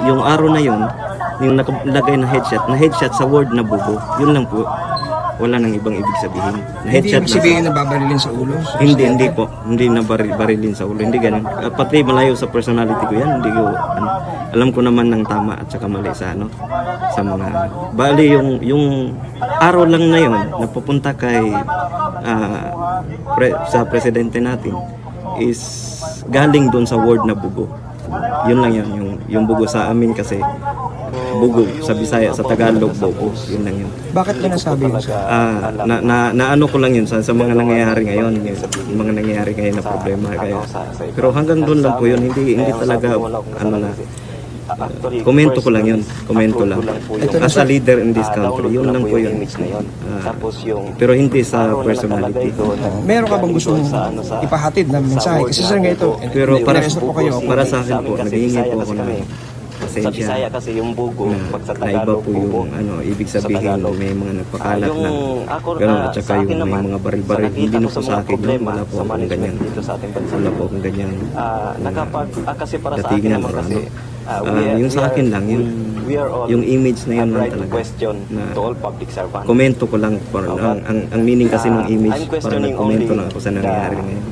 yung arrow na yun, yung nakalagay na headshot sa word na bubo, yun lang po. Wala nang ibang ibig sabihin. Hindi ibig sabihin na babarilin sa ulo? Hindi po. Hindi na barilin sa ulo. Hindi ganun. Pati malayo sa personality ko yan. Hindi ko, alam ko naman ng tama at saka mali sa sa mga, bali yung araw lang na yun, napupunta kay, sa presidente natin, is galing doon sa word na bugo. Yun lang yun. Yung bugo sa amin kasi, bugo sa Bisaya, sa Tagalog, bobo. Yun lang yun. Bakit ka nasabi yun? Naano ko lang yun sa mga nangyayari ngayon, yung mga nangyayari ngayon na problema kaya. Pero hanggang doon lang po yun, hindi talaga komento ko lang yun, komento lang. As a leader in this country, yun lang po yun. Pero hindi sa personality. Meron ka bang gusto ipahatid na mensahe? Kasi sir nga ito, pero para sa akin po, naghihingi po ako ng pasensya kasi yung bugo na iba po yung ibig sabihin, may mga nagpakalat na gano'n at saka yung may mga baril-baril, hindi na po sa akin yun, wala po akong ganyan, kasi para sa akin datingan naman or kasi yung sa akin lang, yung image na yun lang talaga na komento ko lang, ang meaning kasi ng image, parang nagkomento lang ako sa nangyayari ngayon.